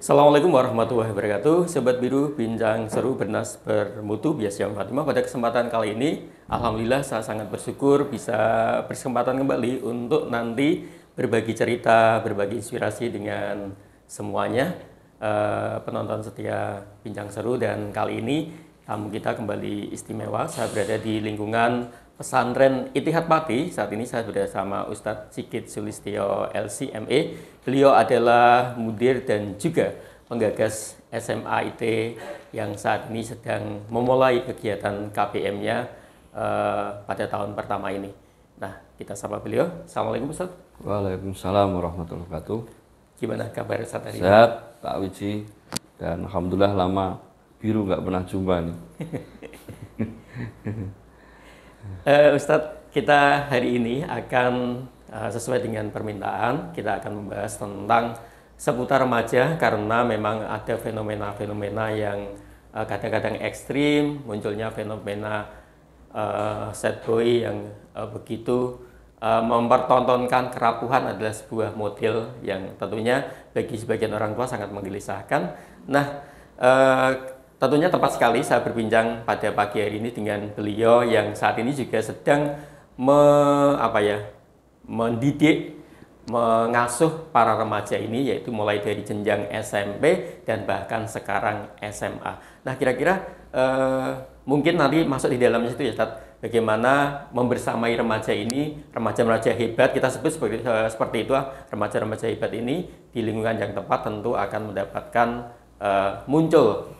Assalamualaikum warahmatullahi wabarakatuh. Sobat Biru, bincang seru bernas bermutu biasa yang Fatimah. Pada kesempatan kali ini, Alhamdulillah saya sangat bersyukur bisa berkesempatan kembali untuk nanti berbagi cerita, berbagi inspirasi dengan semuanya penonton setia bincang seru. Dan kali ini tamu kita kembali istimewa. Saya berada di lingkungan pesantren Itihad Pati. Saat ini saya bersama Ustadz Sigit Sulistyo LCME. Beliau adalah mudir dan juga penggagas SMA IT yang saat ini sedang memulai kegiatan KBM-nya pada tahun pertama ini. Nah, kita sapa beliau. Assalamualaikum Ustadz. Waalaikumsalam warahmatullahi wabarakatuh. Gimana kabar Ustadz hari ini? Sehat Pak Wiji, dan Alhamdulillah lama Biru nggak pernah jumpa nih. Ustadz, kita hari ini akan sesuai dengan permintaan, kita akan membahas tentang seputar remaja karena memang ada fenomena-fenomena yang kadang-kadang ekstrim, munculnya fenomena sad boy yang begitu mempertontonkan kerapuhan adalah sebuah model yang tentunya bagi sebagian orang tua sangat menggelisahkan. Nah, tentunya tepat sekali saya berbincang pada pagi hari ini dengan beliau yang saat ini juga sedang mendidik, mengasuh para remaja ini, yaitu mulai dari jenjang SMP dan bahkan sekarang SMA. Nah, kira-kira mungkin nanti masuk di dalam situ ya, Ustadz, bagaimana membersamai remaja ini, remaja-remaja hebat, kita sebut seperti itu, remaja-remaja hebat ini di lingkungan yang tepat tentu akan mendapatkan muncul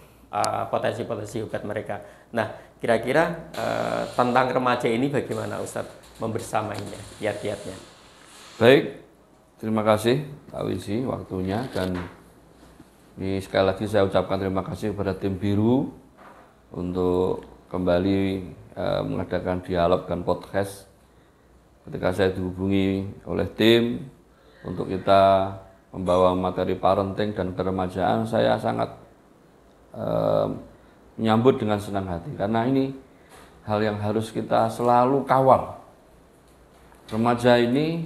potensi-potensi hebat mereka. Nah, kira-kira tentang remaja ini bagaimana Ustadz membersamainya, kiat-kiatnya? Baik, terima kasih Pak Wiji waktunya, dan ini sekali lagi saya ucapkan terima kasih kepada tim Biru untuk kembali mengadakan dialog dan podcast. Ketika saya dihubungi oleh tim untuk kita membawa materi parenting dan keremajaan, saya sangat menyambut dengan senang hati, karena ini hal yang harus kita selalu kawal. Remaja ini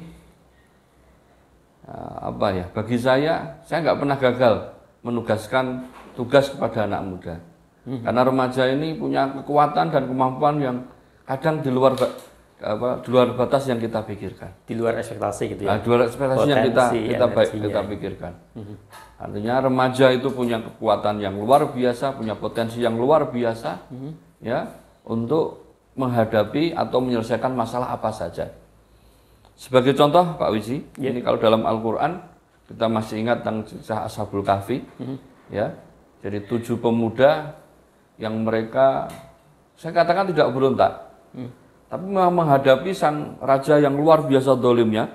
bagi saya nggak pernah gagal menugaskan tugas kepada anak muda, karena remaja ini punya kekuatan dan kemampuan yang kadang di luar batas yang kita pikirkan, di luar ekspektasi gitu ya. Di luar ekspektasi yang kita pikirkan. Artinya remaja itu punya kekuatan yang luar biasa, punya potensi yang luar biasa, ya, untuk menghadapi atau menyelesaikan masalah apa saja. Sebagai contoh Pak Wiji, ini kalau dalam Al-Quran kita masih ingat tentang kisah Ashabul Kahfi, ya. Jadi 7 pemuda yang mereka, saya katakan tidak berontak, tapi menghadapi sang raja yang luar biasa dolimnya,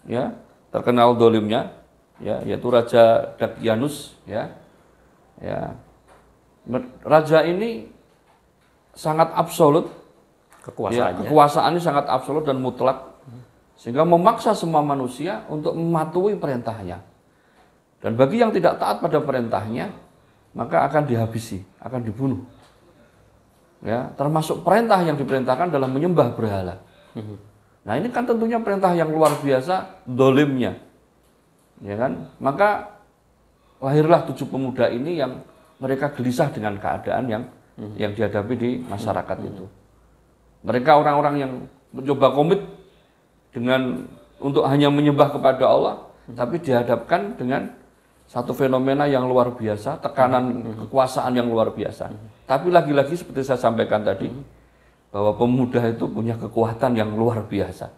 ya, terkenal dolimnya, ya, yaitu Raja Dakyanus, ya. Raja ini sangat absolut, kekuasaannya sangat absolut dan mutlak, sehingga memaksa semua manusia untuk mematuhi perintahnya. Dan bagi yang tidak taat pada perintahnya, maka akan dihabisi, akan dibunuh. Ya, termasuk perintah yang diperintahkan dalam menyembah berhala. Nah, ini kan tentunya perintah yang luar biasa dolimnya, ya kan? Maka lahirlah 7 pemuda ini yang mereka gelisah dengan keadaan yang dihadapi di masyarakat itu. Mereka orang-orang yang mencoba komit untuk hanya menyembah kepada Allah, tapi dihadapkan dengan satu fenomena yang luar biasa, tekanan kekuasaan yang luar biasa. Tapi lagi-lagi seperti saya sampaikan tadi, bahwa pemuda itu punya kekuatan yang luar biasa.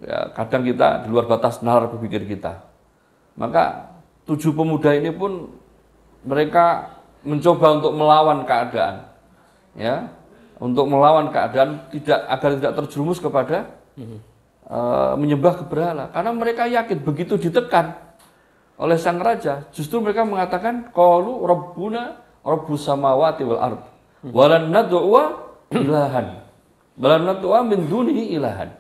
Ya, kadang kita di luar batas nalar berpikir kita. Maka 7 pemuda ini pun mereka mencoba untuk melawan keadaan, ya, untuk melawan keadaan agar tidak terjerumus kepada menyembah ke berhala, karena mereka yakin begitu ditekan oleh sang raja, justru mereka mengatakan qalu rabbuna rabbus samawati wal ard walan nad'u ilahan walan nad'u min dunihi ilahan.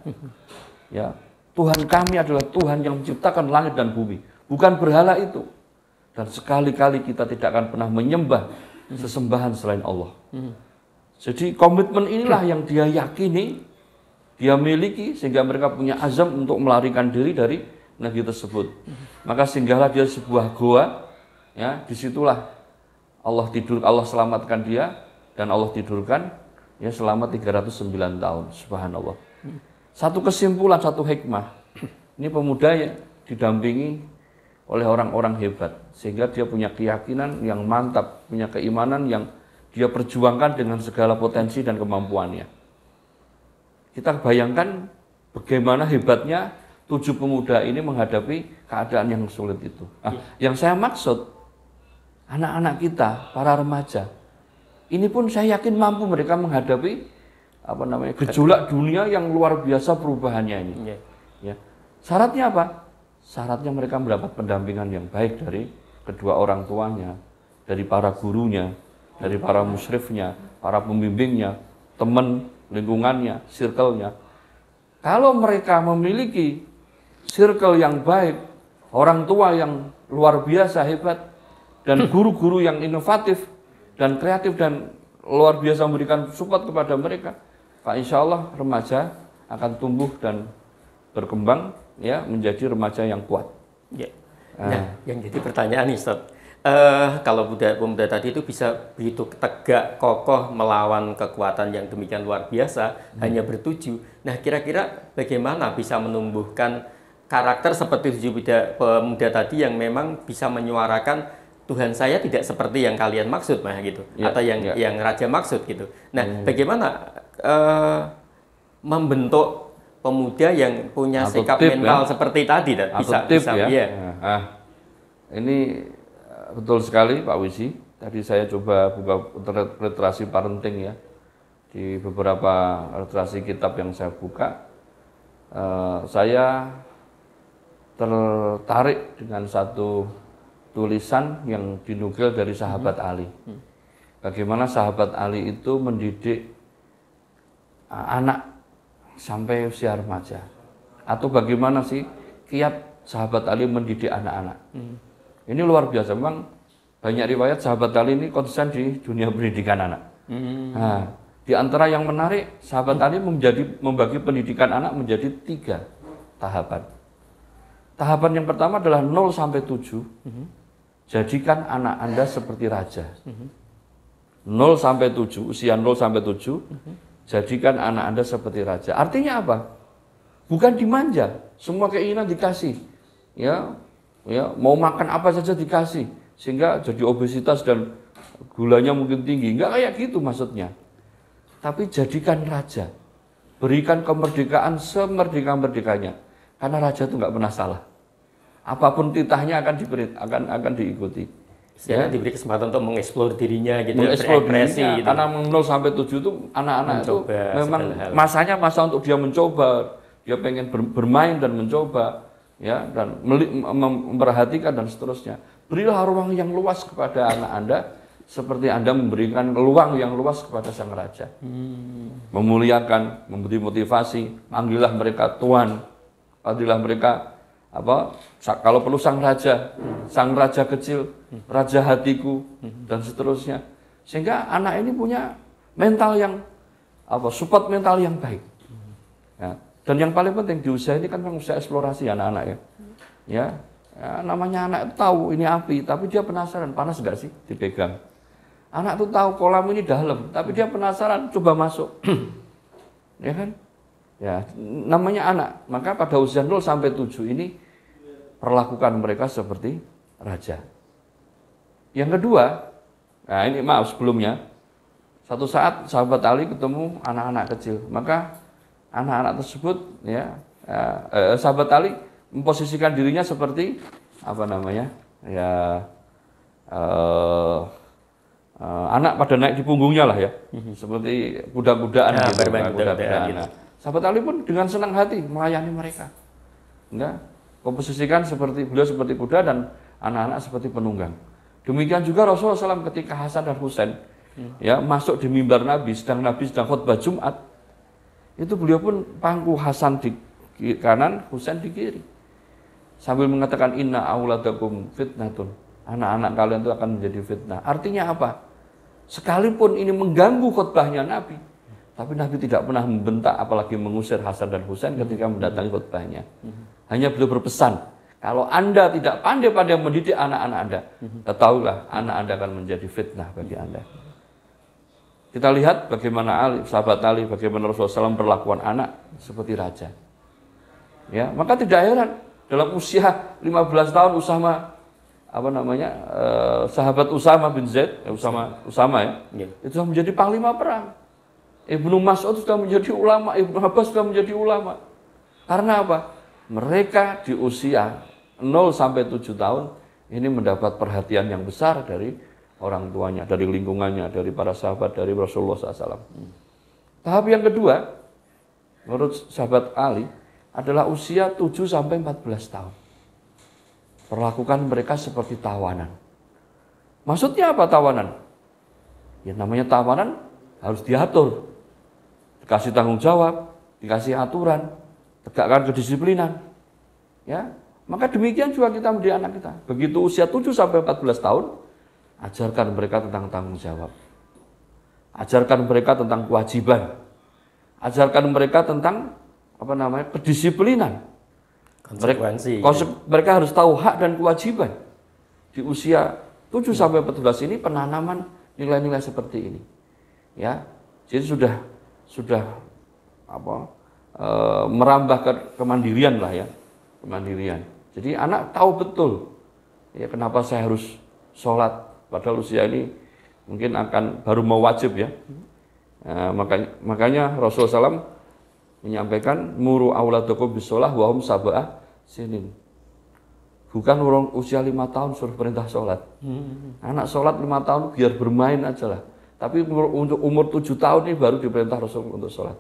Ya, Tuhan kami adalah Tuhan yang menciptakan langit dan bumi, bukan berhala itu, dan sekali-kali kita tidak akan pernah menyembah sesembahan selain Allah. Jadi komitmen inilah yang dia yakini, dia miliki, sehingga mereka punya azam untuk melarikan diri dari negeri tersebut. Maka singgahlah dia sebuah goa, ya disitulah Allah selamatkan dia dan Allah tidurkan ya selama 309 tahun. Subhanallah. Satu kesimpulan, satu hikmah. Ini pemuda yang didampingi oleh orang-orang hebat sehingga dia punya keyakinan yang mantap, punya keimanan yang dia perjuangkan dengan segala potensi dan kemampuannya. Kita bayangkan bagaimana hebatnya 7 pemuda ini menghadapi keadaan yang sulit itu. Yang saya maksud, anak-anak kita, para remaja, ini pun saya yakin mampu mereka menghadapi gejolak dunia yang luar biasa perubahannya ini. Ya. Syaratnya apa? Syaratnya mereka mendapat pendampingan yang baik dari kedua orang tuanya, dari para gurunya, dari para musyrifnya, para pembimbingnya, teman lingkungannya, circle-nya. Kalau mereka memiliki circle yang baik, orang tua yang luar biasa hebat, dan guru-guru yang inovatif dan kreatif dan luar biasa memberikan support kepada mereka, Pak, insya Allah remaja akan tumbuh dan berkembang ya menjadi remaja yang kuat. Ya. Nah, yang jadi pertanyaan nih, Ustaz. Kalau pemuda tadi itu bisa begitu tegak, kokoh melawan kekuatan yang demikian luar biasa, hanya bertuju. Nah, kira-kira bagaimana bisa menumbuhkan karakter seperti 7 pemuda tadi yang memang bisa menyuarakan Tuhan saya tidak seperti yang kalian maksud, gitu, atau yang raja maksud gitu. Nah, bagaimana membentuk pemuda yang punya sikap mental seperti tadi, dan bisa ya. Ini betul sekali Pak Wisi. Tadi saya coba buka literasi parenting ya di beberapa literasi kitab yang saya buka. Saya tertarik dengan satu tulisan yang dinukil dari sahabat Ali. Bagaimana sahabat Ali itu mendidik anak sampai usia remaja. Atau bagaimana sih kiat sahabat Ali mendidik anak-anak. Ini luar biasa. Memang banyak riwayat sahabat Ali ini konsisten di dunia pendidikan anak. Nah, di antara yang menarik, sahabat Ali membagi pendidikan anak menjadi 3 tahapan. Tahapan yang pertama adalah 0 sampai 7. Jadikan anak Anda seperti raja. 0 sampai 7, usia 0 sampai 7, jadikan anak Anda seperti raja. Artinya apa? Bukan dimanja, semua keinginan dikasih. Ya, mau makan apa saja dikasih, sehingga jadi obesitas dan gulanya mungkin tinggi. Enggak kayak gitu maksudnya. Tapi jadikan raja. Berikan kemerdekaan semerdeka-merdekanya. Karena raja itu enggak pernah salah. Apapun titahnya akan diikuti. Ya, diberi kesempatan untuk mengeksplor dirinya gitu, berekspresi gitu. Karena 0 sampai 7 itu anak-anak itu memang masanya masa untuk dia mencoba, dia pengen bermain dan mencoba, ya, dan memperhatikan dan seterusnya. Berilah ruang yang luas kepada anak Anda seperti Anda memberikan ruang yang luas kepada sang raja. Memuliakan, memberi motivasi, panggillah mereka Tuan, panggillah mereka kalau perlu sang raja kecil, raja hatiku, dan seterusnya. Sehingga anak ini punya mental yang support mental yang baik. Ya. Dan yang paling penting di usia ini kan usia eksplorasi anak-anak ya. Namanya anak tahu ini api, tapi dia penasaran panas nggak sih dipegang. Anak tuh tahu kolam ini dalam, tapi dia penasaran coba masuk. Ya kan? Ya, namanya anak. Maka pada usia 0 sampai 7 ini perlakukan mereka seperti raja. Yang kedua, nah ini maaf sebelumnya, satu saat sahabat Ali ketemu anak-anak kecil, maka anak-anak tersebut sahabat Ali memposisikan dirinya seperti anak pada naik di punggungnya lah ya, seperti kuda-kudaan gitu, kuda-kudaan gitu. Sahabat Ali pun dengan senang hati melayani mereka. Komposisikan beliau seperti kuda dan anak-anak seperti penunggang. Demikian juga Rasulullah SAW ketika Hasan dan Husain masuk di mimbar Nabi sedang khutbah Jumat, itu beliau pun pangku Hasan di kanan, Husain di kiri, sambil mengatakan inna auladakum fitnatun, anak-anak kalian itu akan menjadi fitnah. Artinya apa? Sekalipun ini mengganggu khutbahnya Nabi, tapi Nabi tidak pernah membentak apalagi mengusir Hasan dan Husain ketika mendatangi khutbahnya. Hanya beliau berpesan, Kalau Anda tidak pandai-pandai mendidik anak-anak Anda, ketahuilah anak Anda akan menjadi fitnah bagi Anda. Kita lihat bagaimana sahabat Ali, bagaimana Rasulullah SAW perlakuan anak seperti raja. Ya, maka tidak heran dalam usia 15 tahun sahabat Usama bin Zaid, Usama ya, itu sudah menjadi panglima perang. Ibnu Mas'ud sudah menjadi ulama, Ibnu Abbas sudah menjadi ulama. Karena apa? Mereka di usia 0 sampai 7 tahun ini mendapat perhatian yang besar dari orang tuanya, dari lingkungannya, dari para sahabat, dari Rasulullah SAW. Tahap yang kedua, menurut sahabat Ali, adalah usia 7 sampai 14 tahun. Perlakukan mereka seperti tawanan. Maksudnya apa tawanan? Ya namanya tawanan harus diatur. Dikasih tanggung jawab, dikasih aturan, tegakkan kedisiplinan. Ya, maka demikian juga kita mendidik anak kita. Begitu usia 7 sampai 14 tahun, ajarkan mereka tentang tanggung jawab. Ajarkan mereka tentang kewajiban. Ajarkan mereka tentang kedisiplinan. Konsekuensi. Mereka harus tahu hak dan kewajiban. Di usia 7 sampai 14 ini penanaman nilai-nilai seperti ini. Ya. Jadi sudah merambah ke kemandirian lah ya. Kemandirian. Jadi anak tahu betul ya kenapa saya harus sholat padahal usia ini mungkin akan baru mau wajib ya. Makanya Rasulullah SAW menyampaikan muru auladakum bisolah wa hum sab'ah sinin. Bukan orang usia 5 tahun suruh perintah sholat. Anak sholat 5 tahun biar bermain aja lah. Tapi untuk umur 7 tahun ini baru diperintah Rasul untuk sholat.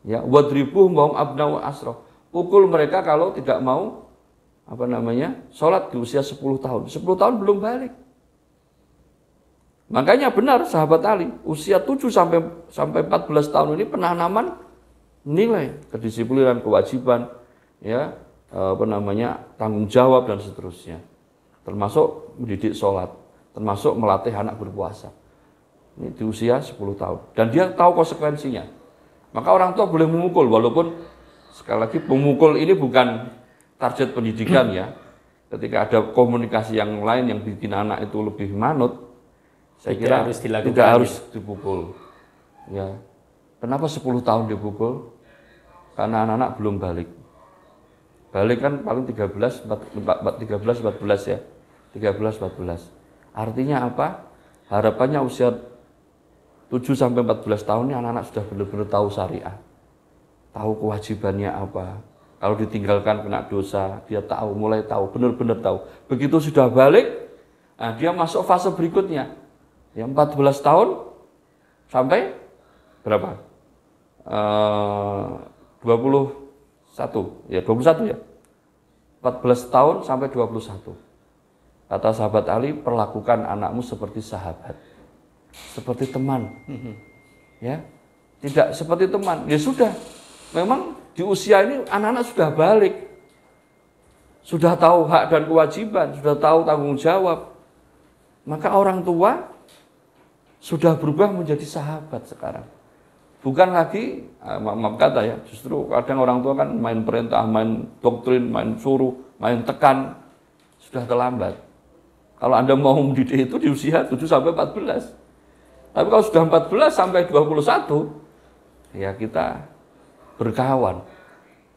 Ya, wadribuhum wa hum abna'u asra. Pukul mereka kalau tidak mau sholat di usia 10 tahun. 10 tahun belum balik. Makanya benar sahabat Ali, usia 7 sampai 14 tahun ini penanaman nilai kedisiplinan, kewajiban, ya, tanggung jawab dan seterusnya. Termasuk mendidik sholat, termasuk melatih anak berpuasa. Ini di usia 10 tahun. Dan dia tahu konsekuensinya. Maka orang tua boleh memukul, walaupun sekali lagi pemukul ini bukan target pendidikan ya. Ketika ada komunikasi yang lain yang bikin anak itu lebih manut, saya kira tidak harus dipukul. Ya. Kenapa 10 tahun dipukul? Karena anak-anak belum balik. Balik kan paling 13, 14 ya. 13, 14. Artinya apa? Harapannya usia 7 sampai 14 tahun ini anak-anak sudah benar-benar tahu syariah. Tahu kewajibannya apa. Kalau ditinggalkan kena dosa, dia tahu, mulai tahu, benar-benar tahu. Begitu sudah balik, nah dia masuk fase berikutnya. Ya 14 tahun sampai berapa? 21 ya. 14 tahun sampai 21. Kata sahabat Ali, perlakukan anakmu seperti sahabat. Seperti teman. Ya. Tidak seperti teman. Ya sudah. Memang di usia ini anak-anak sudah balik. Sudah tahu hak dan kewajiban, sudah tahu tanggung jawab. Maka orang tua sudah berubah menjadi sahabat sekarang. Bukan lagi, maaf kata ya, justru kadang orang tua kan main perintah, main doktrin, main suruh, main tekan, sudah terlambat. Kalau Anda mau mendidik itu di usia 7 sampai 14. Tapi kalau sudah 14 sampai 21, ya kita berkawan.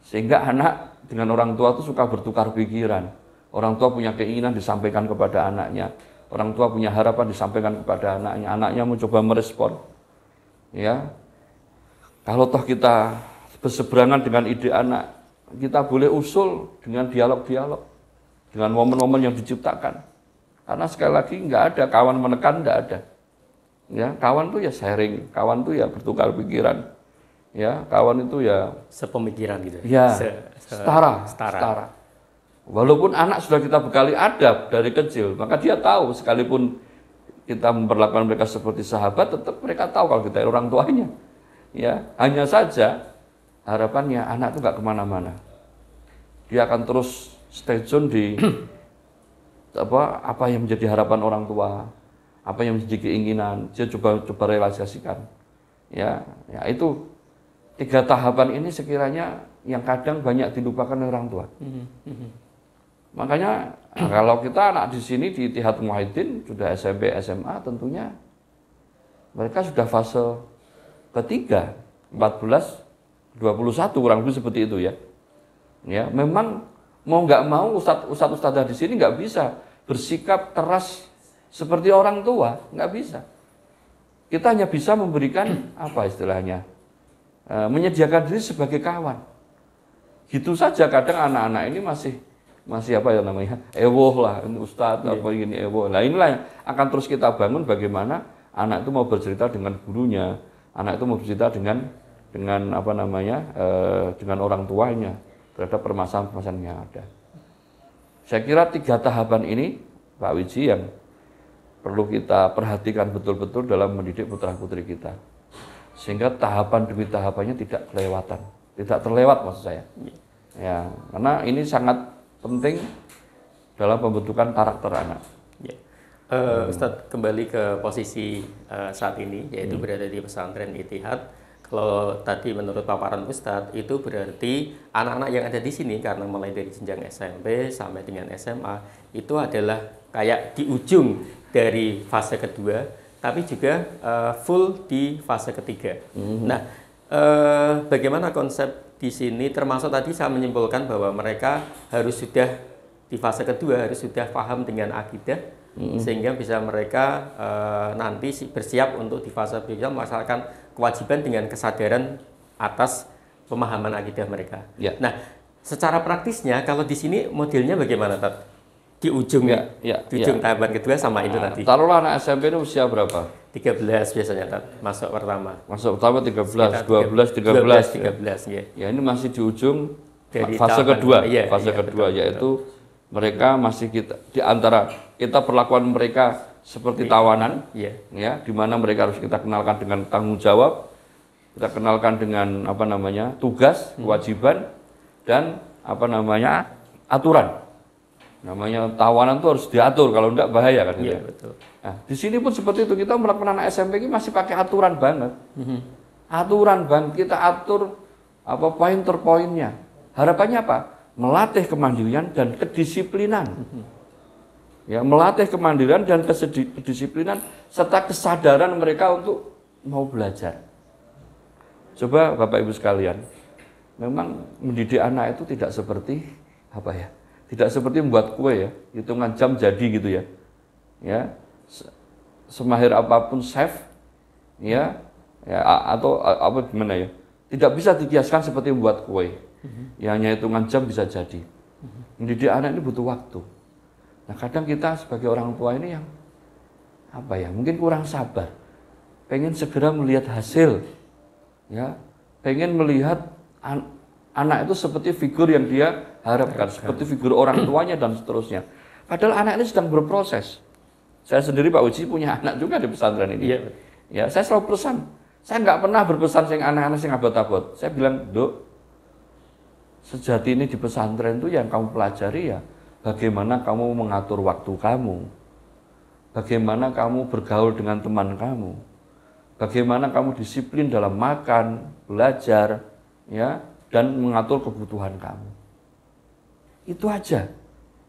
Sehingga anak dengan orang tua itu suka bertukar pikiran. Orang tua punya keinginan disampaikan kepada anaknya. Orang tua punya harapan disampaikan kepada anaknya. Anaknya mencoba merespon. Ya, kalau toh kita berseberangan dengan ide anak, kita boleh usul dengan dialog-dialog, dengan momen-momen yang diciptakan. Karena sekali lagi nggak ada kawan menekan, nggak ada. Ya, kawan itu ya sharing, kawan itu ya bertukar pikiran. Ya, kawan itu ya sepemikiran gitu. Ya, setara. Walaupun anak sudah kita bekali adab dari kecil, maka dia tahu sekalipun kita memperlakukan mereka seperti sahabat, tetap mereka tahu kalau kita orang tuanya. Ya, hanya saja harapannya anak itu nggak kemana-mana. Dia akan terus stay tune di apa yang menjadi harapan orang tua, apa yang menjadi keinginan, dia coba realisasikan. Ya itu 3 tahapan ini sekiranya yang kadang banyak dilupakan oleh orang tua. Makanya kalau kita anak di sini di Ittihad Muwahhidin sudah SMP, SMA tentunya mereka sudah fase ketiga, 14, 21 kurang lebih seperti itu ya. Ya, memang mau nggak mau ustadz-ustadzah di sini nggak bisa bersikap keras seperti orang tua, nggak bisa. Kita hanya bisa memberikan apa istilahnya, menyediakan diri sebagai kawan. Gitu saja kadang anak-anak ini masih apa ya namanya, ewoh lah, ini ustadz apa gini ewoh. Nah inilah yang akan terus kita bangun bagaimana anak itu mau bercerita dengan gurunya, anak itu mau bercerita dengan apa namanya, dengan orang tuanya terhadap permasalahan-permasalahan yang ada. Saya kira 3 tahapan ini Pak Wiji yang perlu kita perhatikan betul-betul dalam mendidik putra-putri kita. Sehingga tahapan demi tahapannya tidak kelewatan, tidak terlewat maksud saya. Ya, karena ini sangat penting dalam pembentukan karakter anak. Ya. Ustadz kembali ke posisi saat ini, yaitu berada di pesantren Ittihad. Kalau tadi menurut paparan Ustadz, itu berarti anak-anak yang ada di sini karena mulai dari jenjang SMP sampai dengan SMA itu adalah kayak di ujung dari fase kedua, tapi juga full di fase ketiga. Nah, bagaimana konsep di sini? Termasuk tadi saya menyimpulkan bahwa mereka harus sudah di fase kedua harus sudah paham dengan akidah, sehingga bisa mereka nanti bersiap untuk di fase berikutnya melaksanakan kewajiban dengan kesadaran atas pemahaman akidah mereka. Ya. Nah, secara praktisnya kalau di sini modelnya bagaimana, Tat? Di ujung di ujung tahapan kedua sama itu tadi. Taruhlah anak SMP itu usia berapa? 13 biasanya, Tat, masuk pertama. Masuk pertama 13, 12, 13. Ya. Ya ini masih di ujung Dari fase kedua, fase kedua yaitu mereka masih di antara kita perlakuan mereka seperti tawanan, ya, di mana mereka harus kita kenalkan dengan tanggung jawab, kita kenalkan dengan apa namanya tugas, kewajiban, dan apa namanya aturan. Namanya tawanan itu harus diatur, kalau enggak bahaya kan. Iya, betul. Nah, di sini pun seperti itu, kita melakukan anak SMP ini masih pakai aturan banget. Aturan banget, kita atur apa poin-poinnya. Harapannya apa? Melatih kemandirian dan kedisiplinan. Ya, melatih kemandirian dan kedisiplinan serta kesadaran mereka untuk mau belajar. Coba Bapak Ibu sekalian, memang mendidik anak itu tidak seperti apa ya? Tidak seperti membuat kue ya, hitungan jam jadi gitu ya. Ya, semahir apapun chef, ya atau apa gimana ya? Tidak bisa dikiaskan seperti membuat kue. Ya, hanya hitungan jam bisa jadi. Mendidik anak ini butuh waktu. Nah, kadang kita sebagai orang tua ini yang apa ya? Mungkin kurang sabar. Pengen segera melihat hasil. Ya, pengen melihat anak itu seperti figur yang dia harapkan, seperti figur orang tuanya dan seterusnya. Padahal anak ini sedang berproses. Saya sendiri Pak Uji punya anak juga di pesantren ini. Iya. Ya, saya selalu pesan. Saya nggak pernah berpesan sing anak-anak sing abot-abot. Saya bilang, "Dok, sejati ini di pesantren itu yang kamu pelajari ya bagaimana kamu mengatur waktu kamu, bagaimana kamu bergaul dengan teman kamu, bagaimana kamu disiplin dalam makan, belajar, ya, dan mengatur kebutuhan kamu. Itu aja.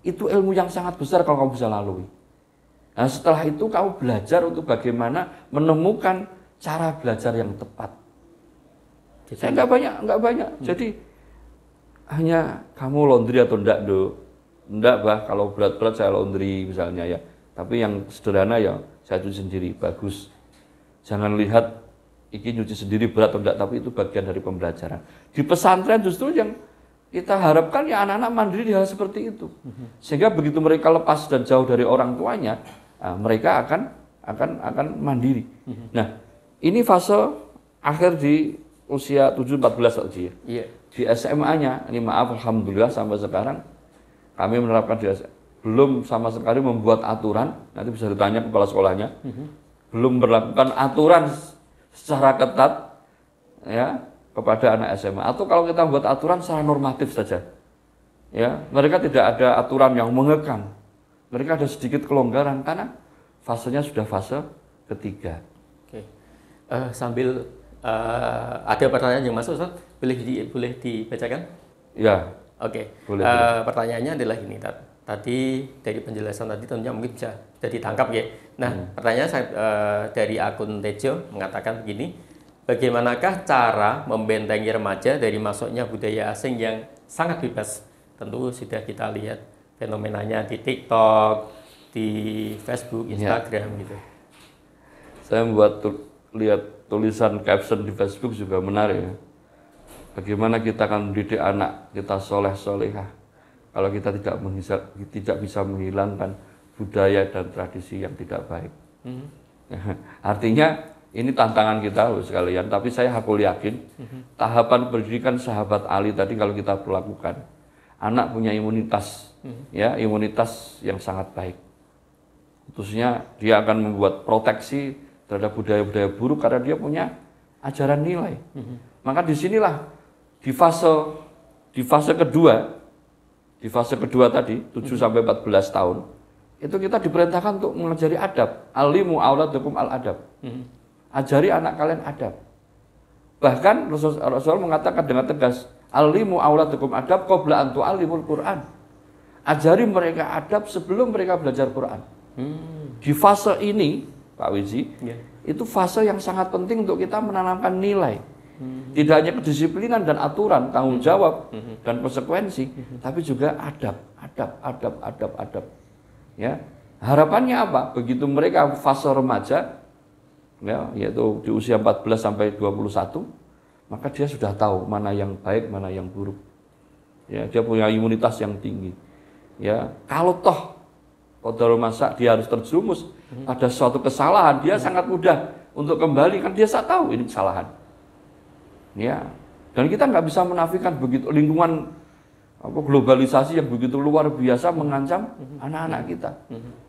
Itu ilmu yang sangat besar kalau kamu bisa lalui. Nah, setelah itu kamu belajar untuk bagaimana menemukan cara belajar yang tepat. Saya nggak banyak. Jadi hanya kamu laundry atau enggak, Dok? Enggak, Bah, kalau berat-berat saya laundry misalnya ya. Tapi yang sederhana ya saya cuci sendiri, bagus. Jangan lihat iki nyuci sendiri berat atau enggak, tapi itu bagian dari pembelajaran. Di pesantren justru yang kita harapkan ya anak-anak mandiri di hal seperti itu. Sehingga begitu mereka lepas dan jauh dari orang tuanya, mereka akan mandiri. Nah, ini fase akhir di usia 7-14 saja ya. Iya. Di SMA-nya, ini maaf alhamdulillah sampai sekarang kami menerapkan belum sama sekali membuat aturan, nanti bisa ditanya kepala sekolahnya, belum berlakukan aturan secara ketat ya kepada anak SMA. Atau kalau kita buat aturan secara normatif saja, ya mereka tidak ada aturan yang mengekang, mereka ada sedikit kelonggaran karena fasenya sudah fase ketiga. Oke. Sambil ada pertanyaan yang masuk, Ustaz, boleh dibacakan? Ya. Oke. Boleh. Pertanyaannya adalah ini, Tat. tadi dari penjelasan tadi tentunya mungkin bisa ditangkap ya. Nah, pertanyaan saya dari akun Tejo mengatakan begini, bagaimanakah cara membentengi remaja dari masuknya budaya asing yang sangat bebas? Tentu sudah kita lihat fenomenanya di TikTok, di Facebook, Instagram gitu. Saya lihat tulisan caption di Facebook juga menarik ya. Bagaimana kita akan mendidik anak kita soleh-solehah kalau kita tidak bisa menghilangkan budaya dan tradisi yang tidak baik. Artinya ini tantangan kita sekalian, tapi saya hakul yakin tahapan pendidikan sahabat Ali tadi kalau kita perlakukan, anak punya imunitas, ya imunitas yang sangat baik. Khususnya dia akan membuat proteksi terhadap budaya-budaya buruk karena dia punya ajaran nilai. Maka disinilah di fase kedua tadi 7 sampai 14 tahun itu kita diperintahkan untuk mengajari adab. Alimu auladukum al-adab. Ajari anak kalian adab. Bahkan Rasul mengatakan dengan tegas, alimu auladukum adab qabla an tu'allimul Qur'an. Ajari mereka adab sebelum mereka belajar Quran. Di fase ini, Pak Wizi, itu fase yang sangat penting untuk kita menanamkan nilai. Tidak hanya kedisiplinan dan aturan, tanggung jawab dan konsekuensi, tapi juga adab. Ya, harapannya apa? Begitu mereka fase remaja, ya, yaitu di usia 14 sampai 21, maka dia sudah tahu mana yang baik, mana yang buruk. Ya, dia punya imunitas yang tinggi. Ya, kalau toh qadarul masa dia harus terjerumus pada suatu kesalahan, dia sangat mudah untuk kembali, kan dia tahu ini kesalahan. Ya, dan kita nggak bisa menafikan begitu lingkungan globalisasi yang begitu luar biasa mengancam anak-anak kita.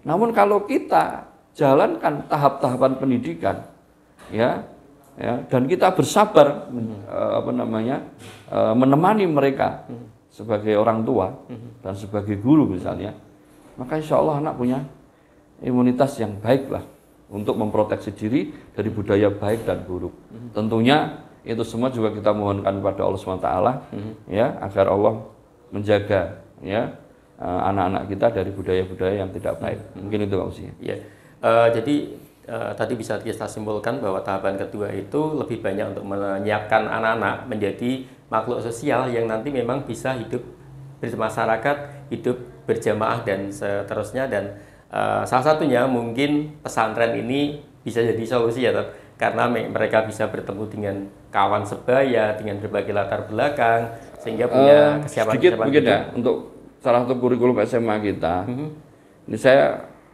Namun kalau kita jalankan tahap-tahapan pendidikan, ya, dan kita bersabar, menemani mereka sebagai orang tua dan sebagai guru misalnya, maka insya Allah anak punya imunitas yang baik lah untuk memproteksi diri dari budaya baik dan buruk. Tentunya itu semua juga kita mohonkan kepada Allah SWT, ya, agar Allah menjaga, ya, anak-anak kita dari budaya-budaya yang tidak baik. Mungkin itu Pak Usi. Ya. Jadi tadi bisa kita simpulkan bahwa tahapan kedua itu lebih banyak untuk menyiapkan anak-anak menjadi makhluk sosial yang nanti memang bisa hidup bermasyarakat, hidup berjamaah dan seterusnya, dan salah satunya mungkin pesantren ini bisa jadi solusi ya, karena mereka bisa bertemu dengan kawan sebaya dengan berbagai latar belakang sehingga punya kesiapan mungkin ya untuk salah satu kurikulum SMA kita. Ini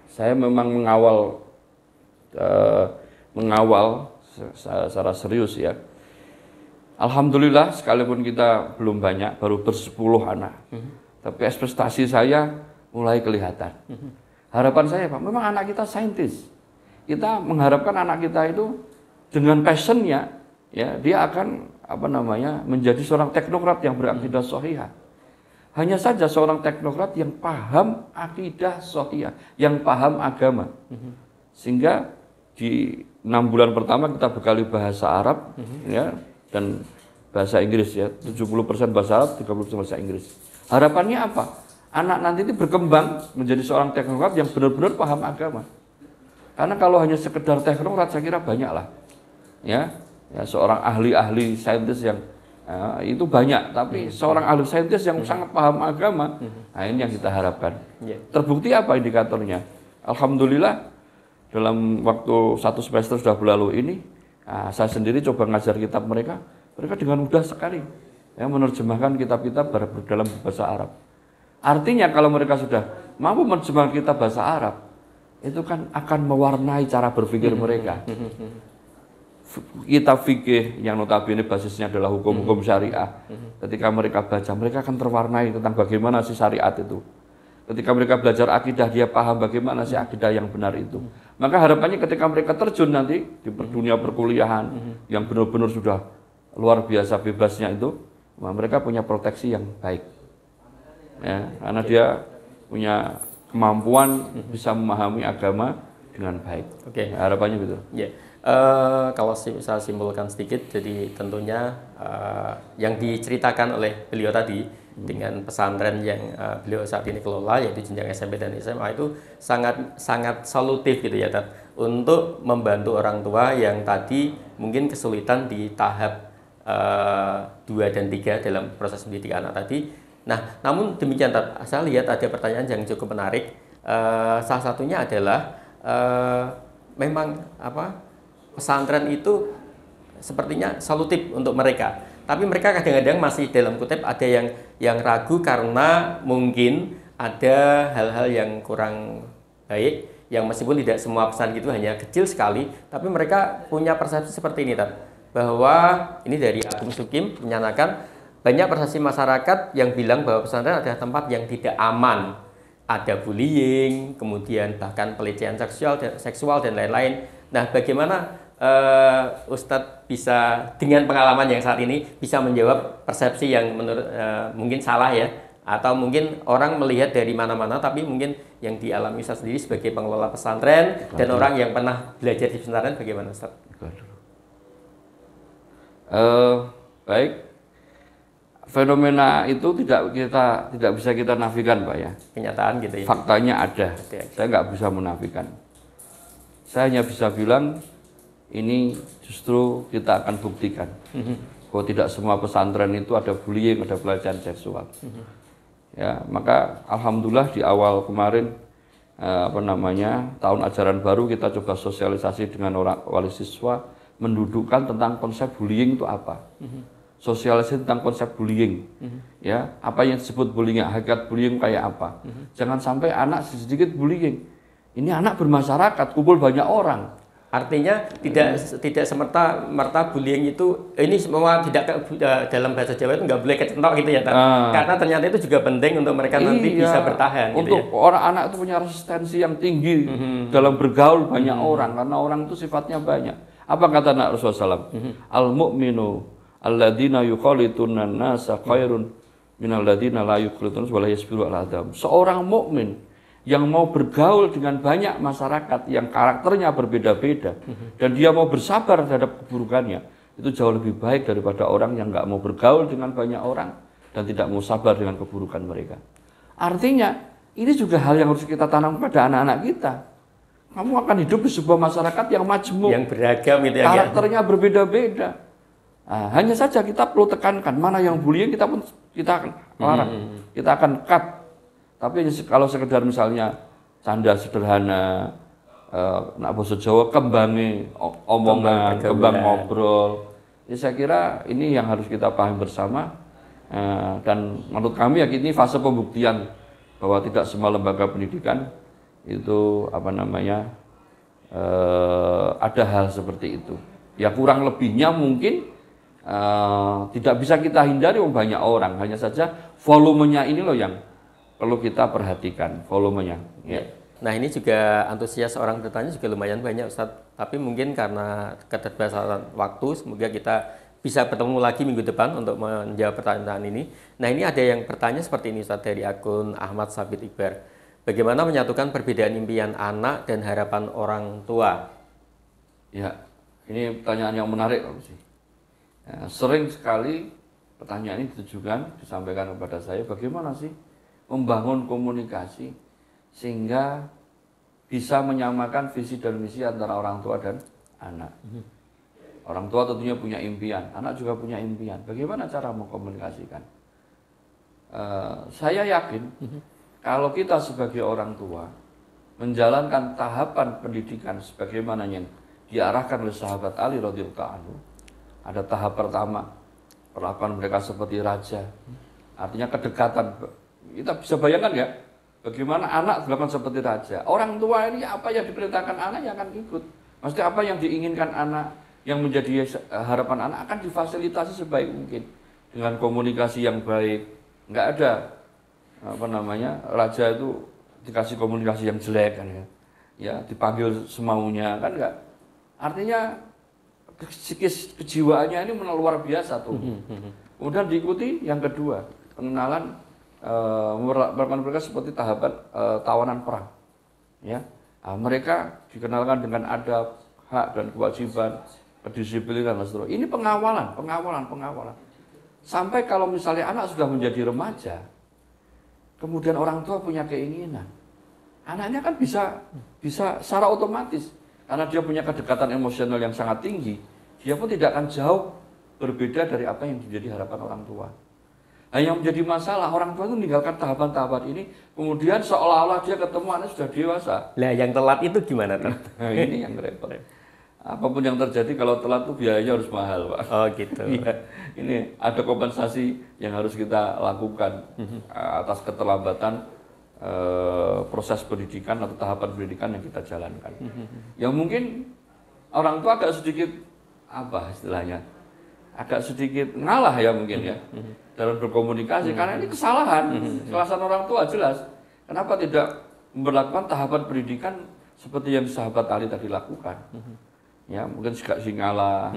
saya memang mengawal secara serius ya. Alhamdulillah sekalipun kita belum banyak, baru bersepuluh anak, tapi ekspektasi saya mulai kelihatan. Harapan saya Pak, memang anak kita saintis. Kita mengharapkan anak kita itu dengan passionnya, ya, dia akan menjadi seorang teknokrat yang berakidah shahihah. Hanya saja seorang teknokrat yang paham akidah shahihah, yang paham agama. Sehingga di 6 bulan pertama kita bekali bahasa Arab, ya, dan bahasa Inggris ya, 70% bahasa Arab, 30% bahasa Inggris. Harapannya apa? Anak nanti itu berkembang menjadi seorang teknokrat yang benar-benar paham agama. Karena kalau hanya sekedar teknokrat saya kira banyak lah. Ya, seorang ahli saintis yang itu banyak, tapi seorang ahli saintis yang sangat paham agama, nah ini yang kita harapkan. Terbukti apa indikatornya? Alhamdulillah dalam waktu 1 semester sudah berlalu ini, saya sendiri coba ngajar kitab mereka dengan mudah sekali ya, menerjemahkan kitab-kitab dalam bahasa Arab. Artinya kalau mereka sudah mampu menerjemahkan kitab bahasa Arab, itu kan akan mewarnai cara berpikir mereka. Kitab fikih yang notabene basisnya adalah hukum-hukum syariah. Ketika mereka baca, mereka akan terwarnai tentang bagaimana sih syariat itu. Ketika mereka belajar akidah, dia paham bagaimana sih akidah yang benar itu. Maka harapannya ketika mereka terjun nanti di dunia perkuliahan yang benar-benar sudah luar biasa bebasnya itu, mereka punya proteksi yang baik. Ya, karena dia punya kemampuan bisa memahami agama dengan baik. Oke. Harapannya gitu. Ya. Kalau saya simpulkan sedikit, jadi tentunya yang diceritakan oleh beliau tadi dengan pesantren yang beliau saat ini kelola, yaitu jenjang SMP dan SMA, itu sangat sangat solutif gitu ya, Tat, untuk membantu orang tua yang tadi mungkin kesulitan di tahap 2 dan 3 dalam proses mendidik anak tadi. Nah, namun demikian, Tat, saya lihat ada pertanyaan yang cukup menarik. Salah satunya adalah memang pesantren itu sepertinya solutif untuk mereka, tapi mereka kadang-kadang masih dalam kutip ada yang ragu karena mungkin ada hal-hal yang kurang baik, yang meskipun tidak semua pesan gitu, hanya kecil sekali, tapi mereka punya persepsi seperti ini, Tat, bahwa ini dari Agung Sukim menyatakan banyak persepsi masyarakat yang bilang bahwa pesantren adalah tempat yang tidak aman, ada bullying, kemudian bahkan pelecehan seksual dan lain-lain. Nah, bagaimana Ustadz bisa dengan pengalaman yang saat ini bisa menjawab persepsi yang menurut mungkin salah ya, atau mungkin orang melihat dari mana-mana, tapi mungkin yang dialami Ustadz sendiri sebagai pengelola pesantren dan orang yang pernah belajar di pesantren, bagaimana Ustadz? Baik, fenomena itu tidak bisa kita nafikan, Pak ya. Kenyataan gitu ya. Faktanya ada. Saya nggak bisa menafikan. Saya hanya bisa bilang ini justru kita akan buktikan bahwa tidak semua pesantren itu ada bullying, ada pelecehan seksual. Ya, maka alhamdulillah di awal kemarin tahun ajaran baru kita coba sosialisasi dengan wali siswa, mendudukkan tentang konsep bullying itu apa. Sosialisasi tentang konsep bullying. Ya, apa yang disebut bullying, hakikat bullying kayak apa. Jangan sampai anak sedikit bullying. Ini anak bermasyarakat, kumpul banyak orang. Artinya tidak semerta bullying itu ini semua tidak dalam bahasa Jawa itu nggak boleh kecentok gitu ya, karena ternyata itu juga penting untuk mereka nanti bisa bertahan. Untuk gitu ya. Orang anak itu punya resistensi yang tinggi dalam bergaul banyak orang, karena orang itu sifatnya banyak. Apa kata Nabi Rasulullah SAW? Al-mu'minu alladzina yukhalituna nasa khairun minal ladzina la yukhalituna wa la yasbiru ala adam. Seorang mukmin yang mau bergaul dengan banyak masyarakat yang karakternya berbeda-beda dan dia mau bersabar terhadap keburukannya, itu jauh lebih baik daripada orang yang nggak mau bergaul dengan banyak orang dan tidak mau sabar dengan keburukan mereka. Artinya ini juga hal yang harus kita tanam pada anak-anak kita. Kamu akan hidup di sebuah masyarakat yang majemuk, yang beragam gitu ya, karakternya berbeda-beda. Nah, hanya saja kita perlu tekankan mana yang bullying kita akan larang, kita akan cut. Tapi kalau sekedar misalnya canda sederhana, nak bahasa Jawa kembangi omongan, kembang ngobrol, ya saya kira ini yang harus kita pahami bersama. Dan menurut kami ya ini fase pembuktian bahwa tidak semua lembaga pendidikan itu ada hal seperti itu. Ya kurang lebihnya mungkin tidak bisa kita hindari banyak orang, hanya saja volumenya ini loh yang perlu kita perhatikan, volumenya. Ya. Nah, ini juga antusias orang bertanya juga lumayan banyak, Ustadz. Tapi mungkin karena keterbatasan waktu, semoga kita bisa bertemu lagi minggu depan untuk menjawab pertanyaan ini. Nah, ini ada yang bertanya seperti ini, Ustadz, dari akun Ahmad Sabit Iqbar. Bagaimana menyatukan perbedaan impian anak dan harapan orang tua? Ya, ini pertanyaan yang menarik sih. Ya, sering sekali pertanyaan ini ditujukan, disampaikan kepada saya, bagaimana sih membangun komunikasi sehingga bisa menyamakan visi dan misi antara orang tua dan anak. Orang tua tentunya punya impian, anak juga punya impian. Bagaimana cara mengkomunikasikan? Saya yakin kalau kita sebagai orang tua menjalankan tahapan pendidikan sebagaimana yang diarahkan oleh sahabat Ali radhiyallahu anhu, ada tahap pertama, perlakuan mereka seperti raja, artinya kedekatan. Kita bisa bayangkan ya, bagaimana anak dilakukan seperti raja. Orang tua ini apa yang diperintahkan anak yang akan ikut. Maksudnya apa yang diinginkan anak, yang menjadi harapan anak akan difasilitasi sebaik mungkin dengan komunikasi yang baik. Nggak ada raja itu dikasih komunikasi yang jelek kan ya. Ya, dipanggil semaunya kan enggak. Artinya kejiwaannya ini luar biasa tuh. Kemudian diikuti yang kedua, pengenalan melakukan mereka seperti tahapan tawanan perang, ya. Mereka dikenalkan dengan adab, hak dan kewajiban, kedisiplinan dan seterusnya. Ini pengawalan. Sampai kalau misalnya anak sudah menjadi remaja, kemudian orang tua punya keinginan, anaknya kan bisa secara otomatis, karena dia punya kedekatan emosional yang sangat tinggi, dia pun tidak akan jauh berbeda dari apa yang menjadi harapan orang tua. Nah, yang menjadi masalah, orang tua itu meninggalkan tahapan-tahapan ini, kemudian seolah-olah dia ketemu anak sudah dewasa. Lah yang telat itu gimana, Tad? Nah, ini yang repot. Apapun yang terjadi, kalau telat itu biayanya harus mahal, Pak. Oh gitu. Iya, ini ada kompensasi yang harus kita lakukan atas keterlambatan proses pendidikan atau tahapan pendidikan yang kita jalankan. Yang mungkin orang tua agak sedikit apa istilahnya, agak sedikit ngalah ya mungkin ya dalam berkomunikasi, karena ini kesalahan orang tua jelas. Kenapa tidak memperlakukan tahapan pendidikan seperti yang sahabat Ali tadi lakukan? Ya mungkin juga ngalah,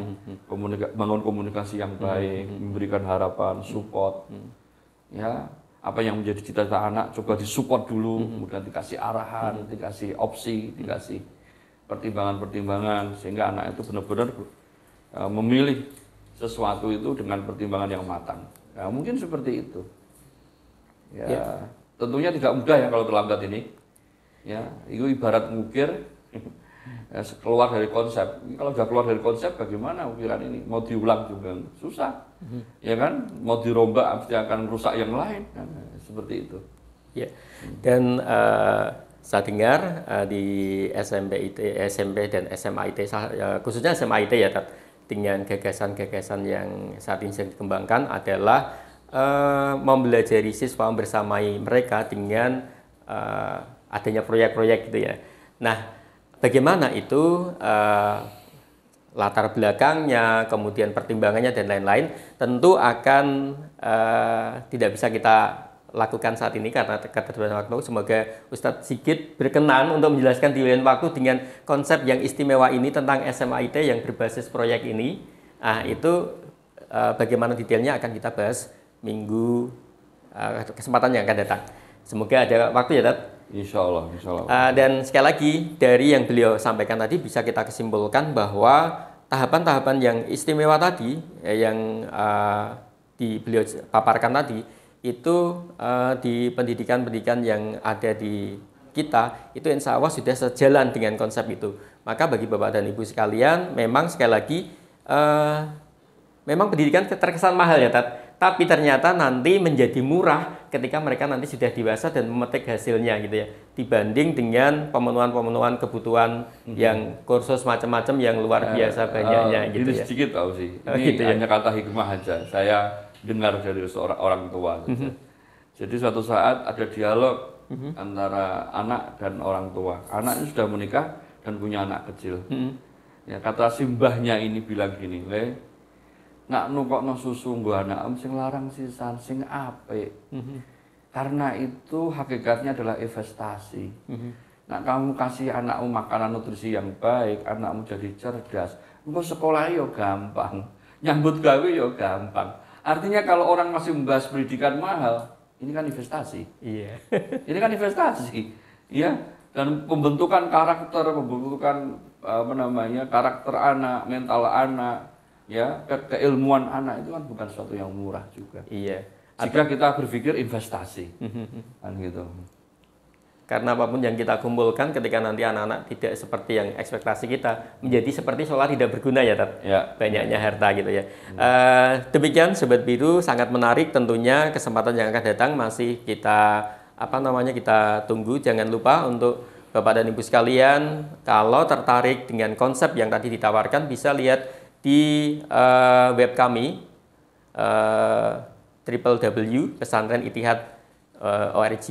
bangun komunikasi yang baik, memberikan harapan, support. Ya apa yang menjadi cita-cita anak coba disupport dulu, kemudian dikasih arahan, dikasih opsi, dikasih pertimbangan-pertimbangan sehingga anak itu benar-benar memilih sesuatu itu dengan pertimbangan yang matang. Ya, mungkin seperti itu. Ya, tentunya tidak mudah ya kalau terlambat ini. Ya, itu ibarat ngukir keluar dari konsep. Kalau sudah keluar dari konsep, bagaimana ukiran ini? Mau diulang juga susah, ya kan? Mau dirombak, pasti akan rusak yang lain. Nah, seperti itu. Ya. Dan saya dengar di SMP dan SMA IT, khususnya SMA IT ya, Tad, dengan gagasan-gagasan yang saat ini sedang dikembangkan adalah mempelajari siswa, bersamai mereka dengan adanya proyek-proyek gitu ya. Nah, bagaimana itu latar belakangnya, kemudian pertimbangannya dan lain-lain, tentu akan tidak bisa kita lakukan saat ini karena keterbatasan waktu. Semoga Ustadz Sigit berkenan untuk menjelaskan di lain waktu dengan konsep yang istimewa ini tentang SMA IT yang berbasis proyek ini. Itu bagaimana detailnya akan kita bahas minggu kesempatan yang akan datang. Semoga ada waktu ya, Tad. Insya Allah, insya Allah. Dan sekali lagi dari yang beliau sampaikan tadi bisa kita kesimpulan bahwa tahapan-tahapan yang istimewa tadi yang beliau paparkan tadi itu di pendidikan-pendidikan yang ada di kita itu insya Allah sudah sejalan dengan konsep itu. Maka bagi Bapak dan Ibu sekalian, memang sekali lagi memang pendidikan terkesan mahal ya, Tad. Tapi ternyata nanti menjadi murah ketika mereka nanti sudah dewasa dan memetik hasilnya gitu ya, dibanding dengan pemenuhan-pemenuhan kebutuhan yang kursus macam-macam yang luar biasa banyaknya gitu ini ya. sedikit tahu sih, ini gitu hanya kata hikmah aja. Saya dengar dari seorang orang tua. Jadi suatu saat ada dialog antara anak dan orang tua. Anaknya sudah menikah dan punya anak kecil. Ya, kata simbahnya ini bilang gini, "Le, nak nukokno susu nggo anakmu sing larang sisan sing apik." Karena itu hakikatnya adalah investasi. Nak kamu kasih anakmu makanan nutrisi yang baik, anakmu jadi cerdas, engko sekolah yo gampang, nyambut gawe yo gampang. Artinya kalau orang masih membahas pendidikan mahal, ini kan investasi. Iya. Ini kan investasi, ya. Dan pembentukan karakter, pembentukan karakter anak, mental anak, ya, keilmuan anak itu kan bukan sesuatu yang murah juga. Iya. Jika kita berpikir investasi, kan gitu. Karena apapun yang kita kumpulkan ketika nanti anak-anak tidak seperti yang ekspektasi kita, menjadi seperti seolah tidak berguna ya, Tad. Ya. Banyaknya harta gitu ya. Demikian Sobat Biru, sangat menarik tentunya kesempatan yang akan datang masih kita kita tunggu. Jangan lupa untuk Bapak dan Ibu sekalian, kalau tertarik dengan konsep yang tadi ditawarkan bisa lihat di web kami www.pesantrenitihad.org.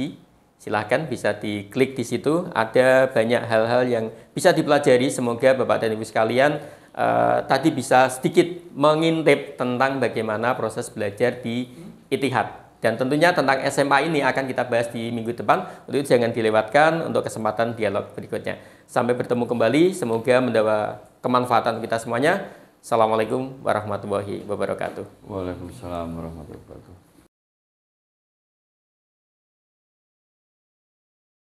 Silahkan bisa diklik di situ, ada banyak hal-hal yang bisa dipelajari. Semoga Bapak dan Ibu sekalian tadi bisa sedikit mengintip tentang bagaimana proses belajar di Itihad. Dan tentunya tentang SMA ini akan kita bahas di minggu depan. Untuk itu jangan dilewatkan untuk kesempatan dialog berikutnya. Sampai bertemu kembali, semoga mendapat kemanfaatan kita semuanya. Assalamualaikum warahmatullahi wabarakatuh. Waalaikumsalam warahmatullahi wabarakatuh.